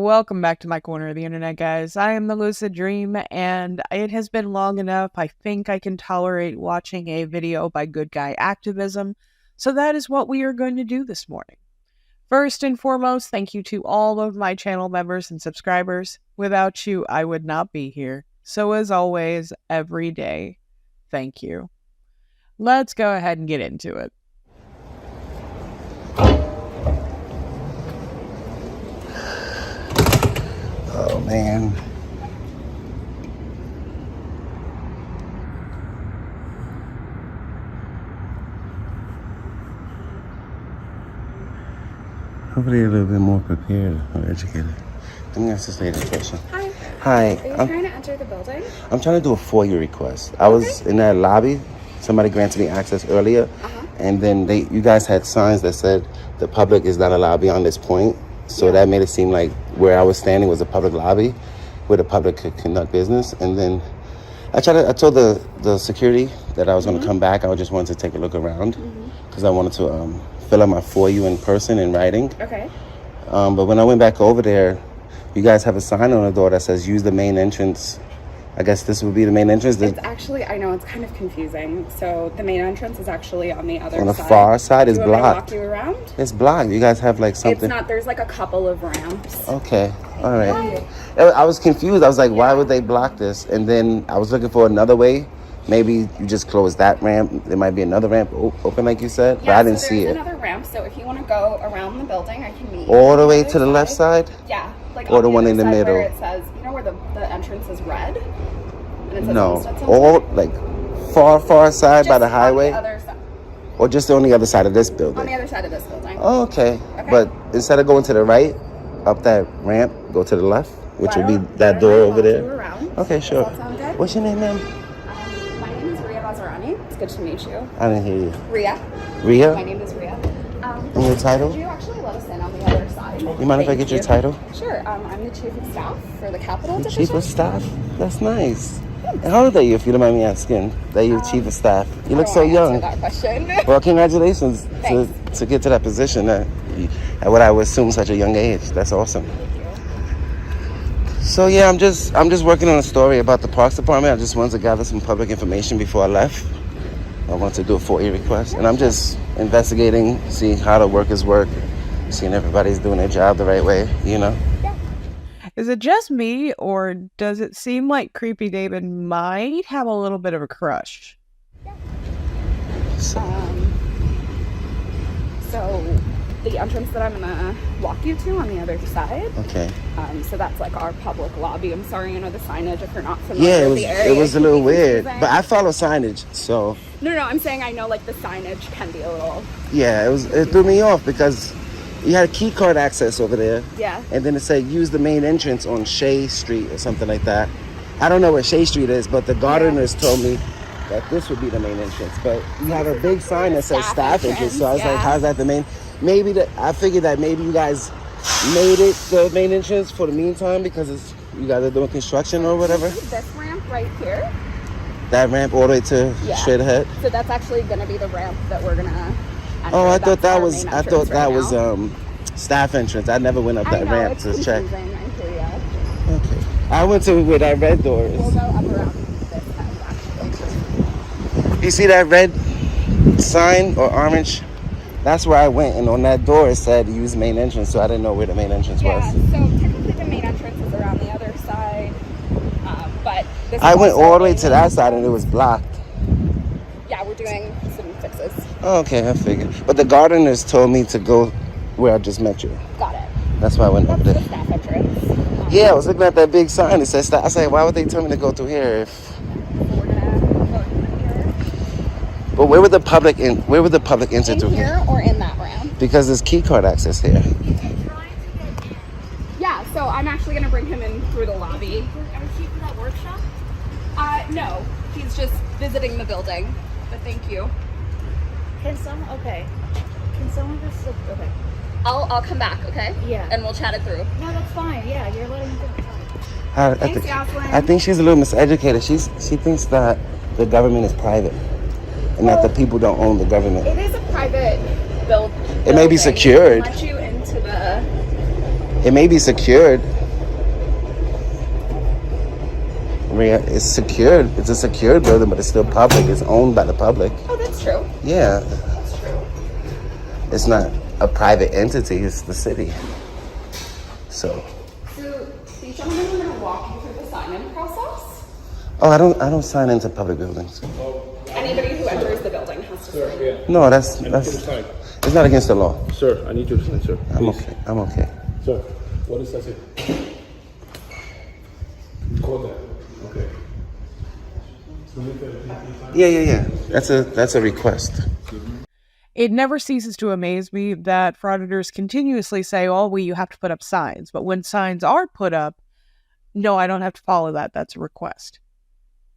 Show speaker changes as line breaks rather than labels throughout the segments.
Welcome back to my corner of the internet, guys. I am the Lucid Dream, and it has been long enough. I think I can tolerate watching a video by good guy activism, so that is what we are going to do this morning. First and foremost, thank you to all of my channel members and subscribers. Without you, I would not be here. So as always, every day, thank you. Let's go ahead and get into it.
Oh man. Hopefully a little bit more prepared or educated. Let me ask this lady a question.
Hi.
Hi.
Are you trying to enter the building?
I'm trying to do a FOIA request. I was in that lobby. Somebody granted me access earlier. And then you guys had signs that said the public is not allowed beyond this point. So that made it seem like where I was standing was a public lobby where the public could conduct business. And then I told the security that I was going to come back. I just wanted to take a look around because I wanted to fill out my FOIA in person in writing.
Okay.
But when I went back over there, you guys have a sign on the door that says use the main entrance. I guess this would be the main entrance.
It's actually, I know it's kind of confusing. So the main entrance is actually on the other side.
On the far side, it's blocked.
Do you want me to walk you around?
It's blocked. You guys have like something.
It's not, there's like a couple of ramps.
Okay. All right. I was confused. I was like, why would they block this? And then I was looking for another way. Maybe you just close that ramp. There might be another ramp open, like you said, but I didn't see it.
There's another ramp, so if you want to go around the building, I can meet you.
All the way to the left side?
Yeah. Like
or the one in the middle?
Where it says, you know where the entrance is red? And it says
no. All, like, far side by the highway?
On the other side.
Or just on the other side of this building?
On the other side of this building.
Oh, okay. But instead of going to the right, up that ramp, go to the left, which would be that door over there. Okay, sure.
Does that sound good?
What's your name, ma'am?
My name is Ria Bazarani. It's good to meet you.
I didn't hear you.
Ria.
Ria?
My name is Ria.
And your title?
Could you actually let us in on the other side?
You mind if I get your title?
Sure. I'm the Chief of Staff for the Capitol
The
Division.
Chief of Staff? That's nice. And how old are you, if you don't mind me asking, that you're Chief of Staff? You look so young.
That question.
Well, congratulations to get to that position at what I would assume such a young age. That's awesome. So yeah, I'm just working on a story about the Parks Department. I just wanted to gather some public information before I left. I want to do a FOIA request, and I'm just investigating, seeing how the workers work, seeing everybody's doing their job the right way, you know?
Is it just me, or does it seem like Creepy David might have a little bit of a crush?
So the entrance that I'm gonna walk you to on the other side.
Okay.
So that's like our public lobby. I'm sorry, you know the signage if you're not familiar with the area.
Yeah, it was a little weird, but I follow signage, so.
No, I'm saying I know like the signage can be a little.
Yeah, it threw me off because you had a key card access over there.
Yeah.
And then it said use the main entrance on Shea Street or something like that. I don't know where Shea Street is, but the gardeners told me that this would be the main entrance. But you have a big sign that says staff entrance, so I was like, how's that the main? I figured that maybe you guys made it the main entrance for the meantime because you guys are doing construction or whatever.
This ramp right here.
That ramp all the way to straight ahead.
So that's actually going to be the ramp that we're gonna enter.
Oh, I thought that was staff entrance. I never went up that ramp to check. Okay. I went to where that red door is.
We'll go up around this end, actually.
Okay. You see that red sign or orange? That's where I went, and on that door it said use main entrance, so I didn't know where the main entrance was.
So technically the main entrance is around the other side, but this
I went all the way to that side and it was blocked.
Yeah, we're doing some fixes.
Oh, okay, I figured. But the gardeners told me to go where I just met you.
Got it.
That's why I went over there.
The staff entrance.
Yeah, I was looking at that big sign. It says staff. I said, why would they tell me to go through here?
We're gonna go in here.
But where would the public enter through
here? Or in that ramp?
Because there's key card access here.
Yeah, so I'm actually gonna bring him in through the lobby.
Are you for that workshop?
No, he's just visiting the building. But thank you.
Can someone just okay.
I'll come back, okay?
Yeah.
And we'll chat it through.
No, that's fine. Yeah, you're letting me go.
Thanks, Jocelyn.
I think she's a little miseducated. She thinks that the government is private and that the people don't own the government.
It is a private building.
It may be secured.
Let you into the
It may be secured. It's secured. It's a secured building, but it's still public. It's owned by the public.
Oh, that's true.
Yeah.
That's true.
It's not a private entity. It's the city. So.
So these gentlemen are going to walk you through the sign-in process.
Oh, I don't sign into public buildings.
Anybody who enters the building has to sign.
Yeah.
No, that's it's not against the law.
Sir, I need you to sign, sir.
I'm
Please.
okay. I'm okay.
Sir, what does that say? Record that. Okay.
Yeah. That's a request.
It never ceases to amaze me that frauditors continuously say, oh, well, you have to put up signs. But when signs are put up, no, I don't have to follow that. That's a request.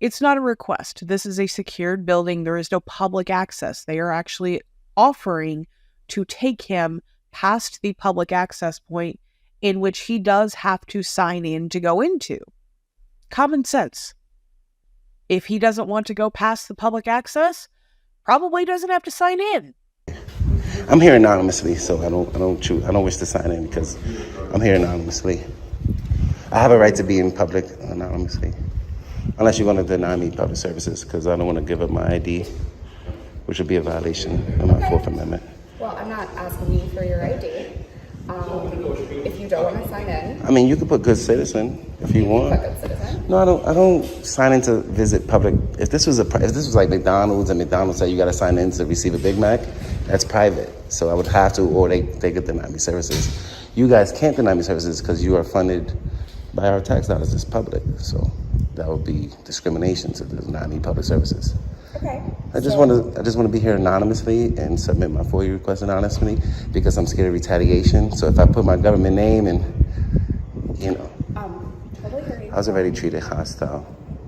It's not a request. This is a secured building. There is no public access. They are actually offering to take him past the public access point in which he does have to sign in to go into. Common sense. If he doesn't want to go past the public access, probably doesn't have to sign in.
I'm here anonymously, so I don't wish to sign in because I'm here anonymously. I have a right to be in public anonymously, unless you're going to deny me public services, because I don't want to give up my ID, which would be a violation of my Fourth Amendment.
Well, I'm not asking you for your ID. If you don't want to sign in,
I mean, you could put good citizen if you want.
put good citizen.
No, I don't sign in to visit public. If this was like McDonald's and McDonald's said you got to sign in to receive a Big Mac, that's private. So I would have to, or they could deny me services. You guys can't deny me services because you are funded by our tax dollars. It's public, so that would be discrimination to deny me public services.
Okay.
I just want to be here anonymously and submit my FOIA request anonymously because I'm scared of retaliation. So if I put my government name and,
Totally hear you.
I was already treated hostile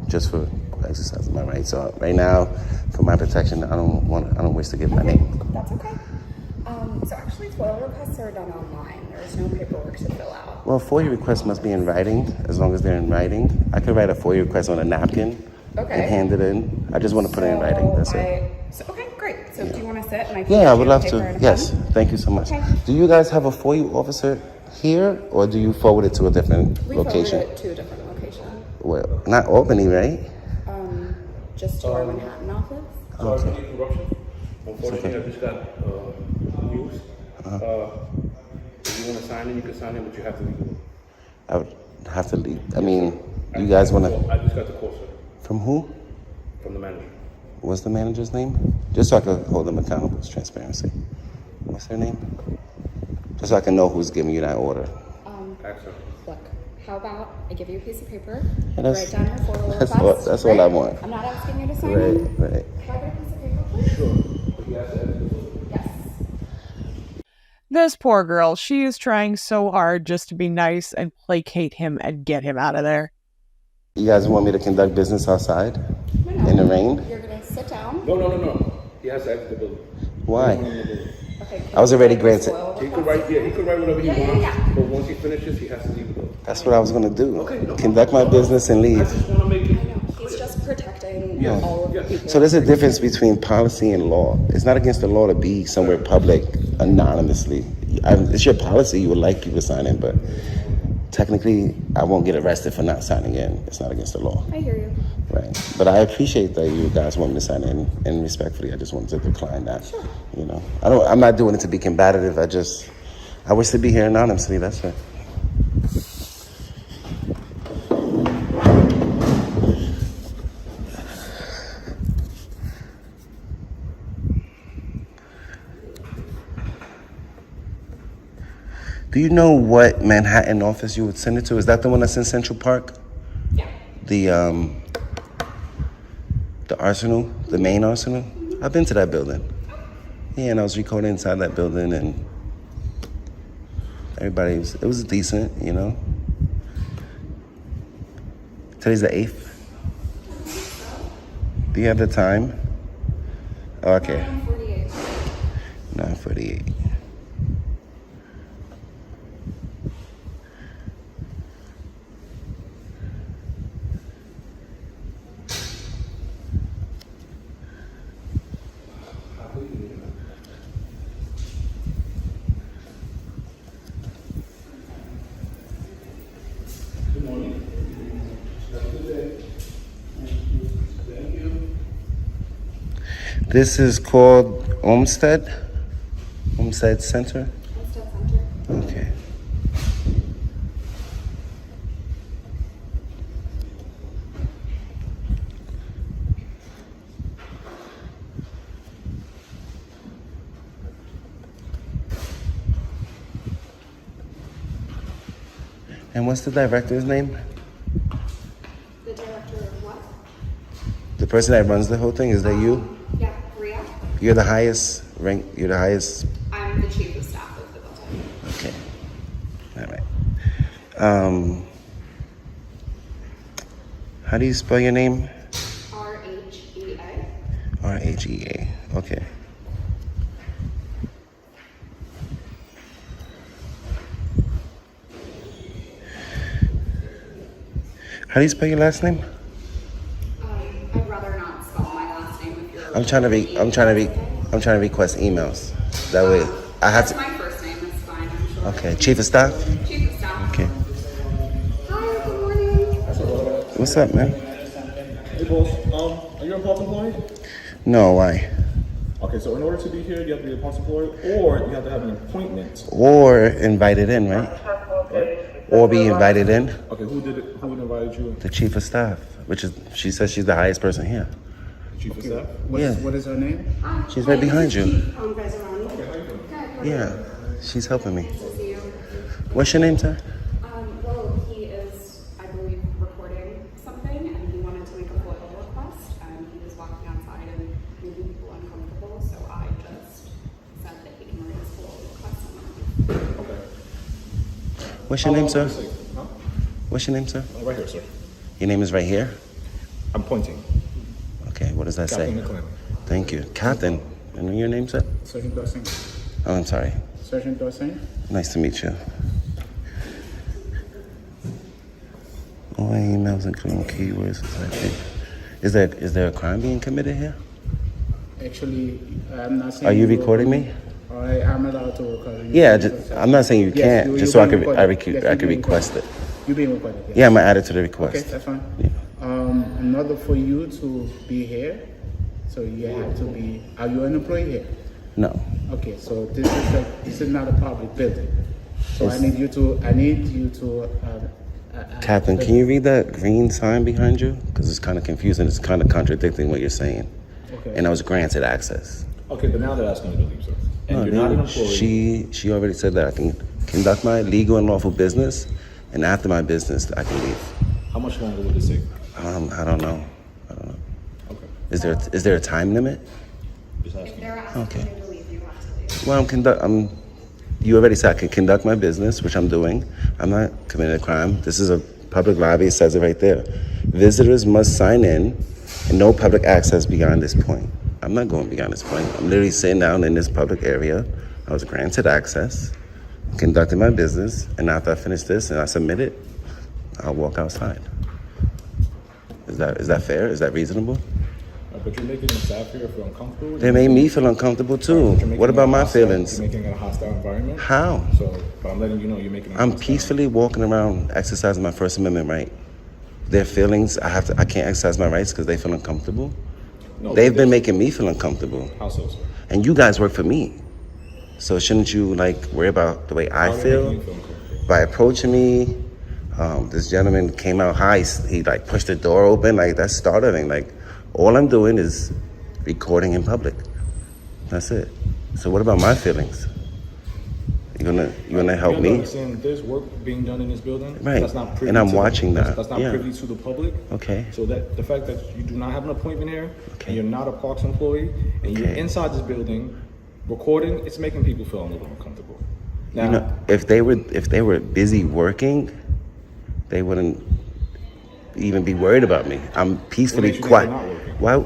just for exercising my rights. So right now, for my protection, I don't wish to give my name.
That's okay. So actually, FOIA requests are done online. There's no paperwork to fill out.
Well, FOIA requests must be in writing, as long as they're in writing. I could write a FOIA request on a napkin and hand it in. I just want to put it in writing, that's it.
Okay, great. So do you want to sit and I can
Yeah,
get
I
you
would
a
love
paper
to.
and a
Yes,
pen?
thank you so much.
Okay.
Do you guys have a FOIA officer here, or do you forward it to a different
We
location?
forwarded it to a different location.
Well, not Albany, right?
Just to our Manhattan office.
Sorry for the interruption. Unfortunately, I just got news. If you want to sign in, you can sign in, but you have to leave.
I would have to leave. I mean, you guys want to...
I just got the call, sir,
From who?
from the manager.
What's the manager's name? Just so I can hold them accountable. It's transparency. What's their name? Just so I can know who's giving you that order.
Ask her.
Look, how about I give you a piece of paper,
Yeah, that's-
write down your FOIA
that's
request.
all I want.
I'm not asking you to sign
Right,
in.
right.
Can I get a piece of paper, please?
Sure. But you have to edit the book.
Yes.
This poor girl, she is trying so hard just to be nice and placate him and get him out of there.
You guys want me to conduct business outside?
No.
In the rain?
You're going to sit down.
No. He has to exit the building.
Why?
Okay.
I was already
can you
granted.
write
He
this
could
FOIA
write, he could write whatever he
Yeah.
wants, but once he finishes, he has to leave the building.
That's what I was going to do.
Okay, no.
Conduct my business and
I
leave.
just want to make it.
request? I know. He's just protecting
Yes,
all of the
yes.
people.
So there's a difference between policy and law. It's not against the law to be somewhere public anonymously. It's your policy. You would like people to sign in, but technically, I won't get arrested for not signing in. It's not against the law.
I hear you.
Right. But I appreciate that you guys want me to sign in, and respectfully, I just wanted to decline that.
Sure.
You know, I'm not doing it to be combative. I wish to be here anonymously. That's it. Do you know what Manhattan office you would send it to? Is that the one that's in Central Park?
Yeah.
The Arsenal, the main Arsenal? I've been to that building. Yeah, and I was recording inside that building, and it was decent, you know? Today's the 8th. Do you have the time? Oh, okay.
9:48.
9:48.
Good morning. Have a good day.
This is called Olmsted Center.
Homestead Center.
Okay. And what's the director's name?
The director of what?
The person that runs the whole thing, is that you?
Yeah, Rhea.
You're the highest rank. You're the highest.
I'm the chief of staff of the building.
Okay. All right. How do you spell your name?
RHEA.
RHEA. Okay. How do you spell your last name?
I'd rather not spell my last name if you're.
I'm trying to request emails. That way, I have
That's
to.
my first name. It's fine. I'm sure.
Okay, chief of staff.
Chief of staff.
Okay.
Hi. Good morning.
What's up, man?
Hey, boss. Are you a Pulse employee?
No, why?
Okay, so in order to be here, you have to be a Pulse employee, or you have to have an appointment.
Or invited in, right?
Right?
Or be invited in.
Okay, who did it? Who invited you?
The chief of staff, which is, she says she's the highest person here.
Chief of staff.
Yeah,
What is her name?
she's right behind you.
Good.
Yeah, she's helping me.
Nice to see you.
What's your name, sir?
Well, he is, I believe, recording something, and he wanted to make a FOIL request, and he was walking outside and making people uncomfortable, so I just said that he can raise FOIL requests.
Okay.
What's your name, sir?
Huh?
What's your name, sir?
Right here, sir.
Your name is right here?
I'm pointing.
Okay, what does that
Captain
say?
McClellan.
Thank you. Captain. And your name, sir?
Sergeant Dawson.
Oh, I'm sorry.
Sergeant Dawson.
Nice to meet you. All emails including keywords. Is there a crime being committed here?
Actually, I'm not saying.
Are you recording me?
I am allowed to record.
Yeah, I'm not saying you
Yes,
can't,
you-
just
you're
so I
being
could
recorded. Yes,
I
you're
could
being
request it.
You're being recorded. Yes.
Yeah, I'm gonna add it to the
Okay,
request.
that's fine.
Yeah.
In order for you to be here, so you have to be. Are you an employee here?
No.
Okay, so this is not a public building. So I
It's-
need you to.
Captain, can you read that green sign behind you? Because it's kind of confusing. It's kind of contradicting what you're saying.
Okay.
And I was granted access.
Okay, but now they're asking you to leave, sir. And
No,
you're not an
dude,
employee.
she already said that I can conduct my legal and lawful business, and after my business, I can leave.
How much longer would this take?
I don't know.
Okay.
Is there a time limit?
Just
If
asking.
they're asking
Okay.
you to leave, you have to leave.
Well, you already said I can conduct my business, which I'm doing. I'm not committing a crime. This is a public lobby. It says it right there. Visitors must sign in and no public access beyond this point. I'm not going beyond this point. I'm literally sitting down in this public area. I was granted access, conducting my business, and after I finish this and I submit it, I'll walk outside. Is that fair? Is that reasonable?
But you're making the staff here feel uncomfortable.
They made me feel uncomfortable too.
You're making
What
it
about
a
my
hostile-
feelings?
You're making it a hostile environment.
How?
So, but I'm letting you know you're making it a
I'm
hostile.
peacefully walking around exercising my First Amendment right. Their feelings, I can't exercise my rights because they feel uncomfortable.
No,
They've been making me feel uncomfortable.
How so, sir?
And you guys work for me. So shouldn't you worry about the way I
How are they
feel?
making you feel uncomfortable?
By approaching me, this gentleman came out high, he pushed the door open, that's startling. All I'm doing is recording in public. That's it. So what about my feelings? You gonna help
You
me?
understand there's work being done in this building.
Right.
That's not privy
And I'm
to
watching that.
That's not
Yeah.
privy to the public.
Okay.
So that the fact that you do not have an appointment here,
Okay.
and you're not a Parks employee, and you're
Okay.
inside this building recording, it's making people feel a little uncomfortable. Now,
If they were busy working, they wouldn't even be worried about me. I'm peacefully
makes you think
quiet.
they're not working?
Why?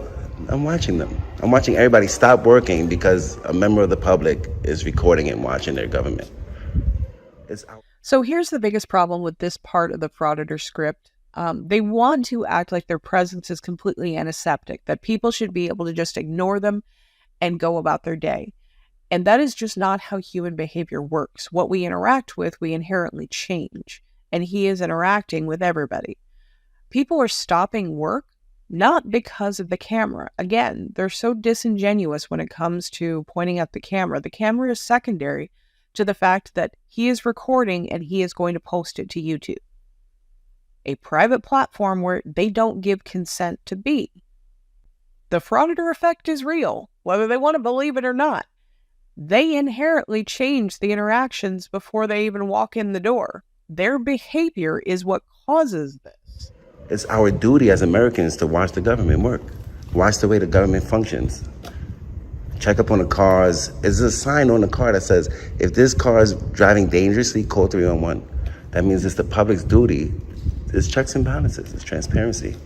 I'm watching them. I'm watching everybody stop working because a member of the public is recording and watching their government. It's out.
So here's the biggest problem with this part of the Frauditor script. They want to act like their presence is completely antiseptic, that people should be able to just ignore them and go about their day. And that is just not how human behavior works. What we interact with, we inherently change. And he is interacting with everybody. People are stopping work not because of the camera. Again, they're so disingenuous when it comes to pointing at the camera. The camera is secondary to the fact that he is recording and he is going to post it to YouTube, a private platform where they don't give consent to be. The Frauditor effect is real, whether they want to believe it or not. They inherently change the interactions before they even walk in the door. Their behavior is what causes this.
It's our duty as Americans to watch the government work, watch the way the government functions. Check up on the cars. There's a sign on the car that says, if this car is driving dangerously, call 311. That means it's the public's duty. It's checks and balances. It's transparency.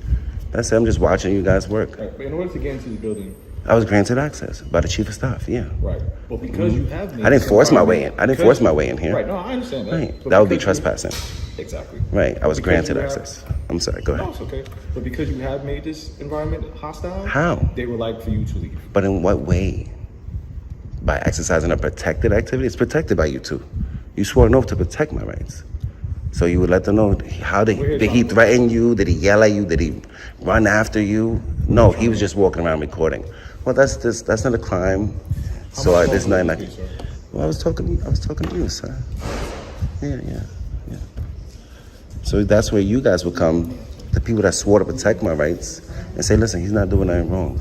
That's it. I'm just watching you guys work.
Right, but in order to get into the building,
I was granted access by the chief of staff, yeah.
right. Well, because you have made
I didn't force my way in. I didn't
because-
force my way in here.
Right, no, I understand that.
Right.
But
That would be
because you-
trespassing.
Exactly.
Right. I was
Because
granted
you have-
access. I'm sorry. Go
No,
ahead.
it's okay. But because you have made this environment hostile,
How?
they would like for you to leave.
But in what way? By exercising a protected activity? It's protected by you too. You swore an oath to protect my rights. So you would let them know how did he threaten you? Did he yell at you? Did he run after you? No, he was just walking around recording. Well, that's not a crime. So there's nothing I can. Well, I was talking to you, sir. Yeah. So that's where you guys would come, the people that swore to protect my rights, and say, listen, he's not doing anything wrong.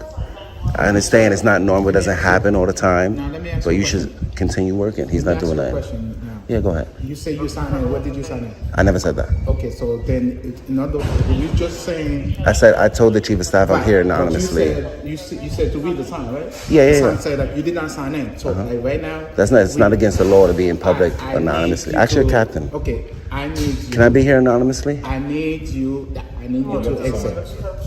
I understand it's not normal, it doesn't happen all the time,
Now, let me ask
but
you a
you should
question.
continue working. He's not
Ask
doing
you a
that.
question now.
Yeah, go ahead.
You say you signed in. What did you sign in?
I never said that.
Okay, so then, in other words, you just saying.
I told the chief of staff I'm here
But
anonymously.
You said to read the sign, right?
Yeah.
The sign said that you did not sign in. So like right now.
It's not against the law to be in public
I need
anonymously.
you
Actually,
to-
Captain,
Okay, I need you.
can I be here anonymously?
I need you to exit.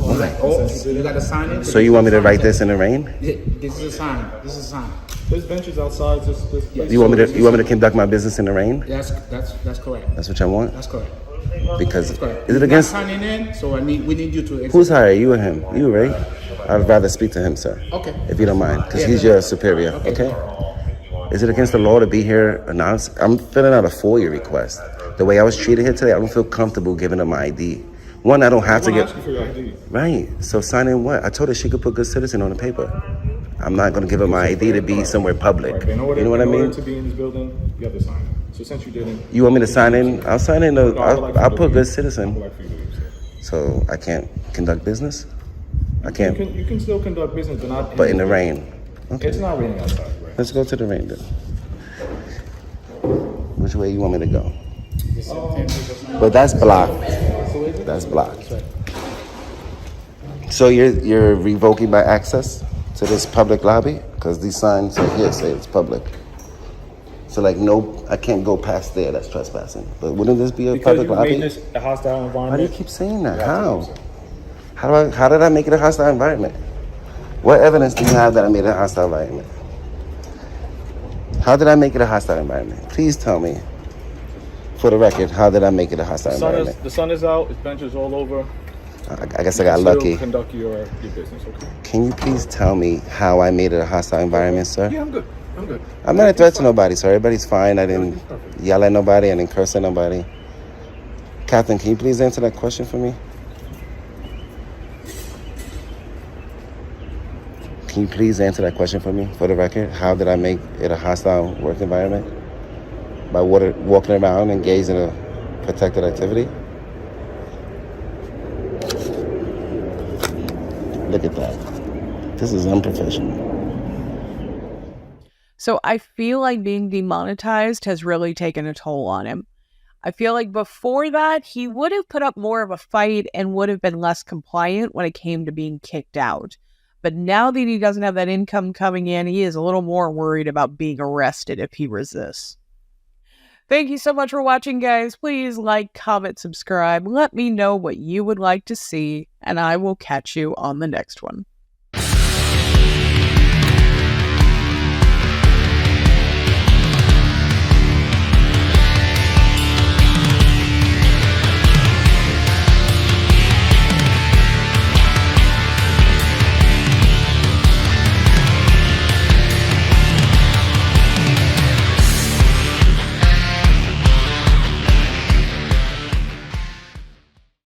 Like, you gotta sign it.
So you want me to write this in the rain?
Yeah, this is a sign. This is a sign.
There's benches outside.
You want me to conduct my business in the rain?
That's correct.
That's what you want?
That's correct.
Because
That's correct.
is it
You're
against
not signing in? So we need you to exit.
who's higher, you or him? You, right? I'd rather speak to him, sir.
Okay.
If you don't mind, because
Yeah.
he's your superior. Okay. Is it against the law to be here anonymous? I'm filling out a FOIA request. The way I was treated here today, I don't feel comfortable giving them my ID. One, I don't have to
I'm
get.
asking for your ID.
Right. So sign in what? I told her she could put good citizen on the paper. I'm not going to give her my ID to be somewhere public.
Right. In order,
You know what I
in order
mean?
to be in this building, you have to sign in. So since you didn't,
You want me to sign in? I'll sign in.
No, I would like
I'll
for you
put
to
good
leave. I
citizen.
would like for you to leave, sir.
So I can't conduct business? I can't.
You can still conduct business, but not.
But in the rain. Okay.
It's not raining outside, right?
Let's go to the rain then. Which way you want me to go? But that's blocked. That's blocked. So you're revoking my access to this public lobby? Because these signs right here say it's public. So like no, I can't go past there, that's trespassing. But wouldn't this be a
Because
public
you
lobby?
made this a hostile
Why do
environment.
you keep saying that?
You have to
How?
leave, sir.
How did I make it a hostile environment? What evidence do you have that I made it a hostile environment? How did I make it a hostile environment? Please tell me. For the record, how did I make it a hostile environment?
The sun is out. It's benches all over.
I guess I got
Still
lucky.
Conduct your business, okay?
Can you please tell me how I made it a hostile environment, sir?
Yeah, I'm good. I'm good.
I'm not a threat to nobody, sir. Everybody's fine. I didn't yell at nobody. I didn't curse at nobody. Captain, can you please answer that question for me? Can you please answer that question for me, for the record? How did I make it a hostile work environment? By walking around engaged in a protected activity? Look at that. This is unprofessional.
So I feel like being demonetized has really taken a toll on him. I feel like before that, he would have put up more of a fight and would have been less compliant when it came to being kicked out. But now that he doesn't have that income coming in, he is a little more worried about being arrested if he resists. Thank you so much for watching, guys. Please like, comment, subscribe. Let me know what you would like to see, and I will catch you on the next one.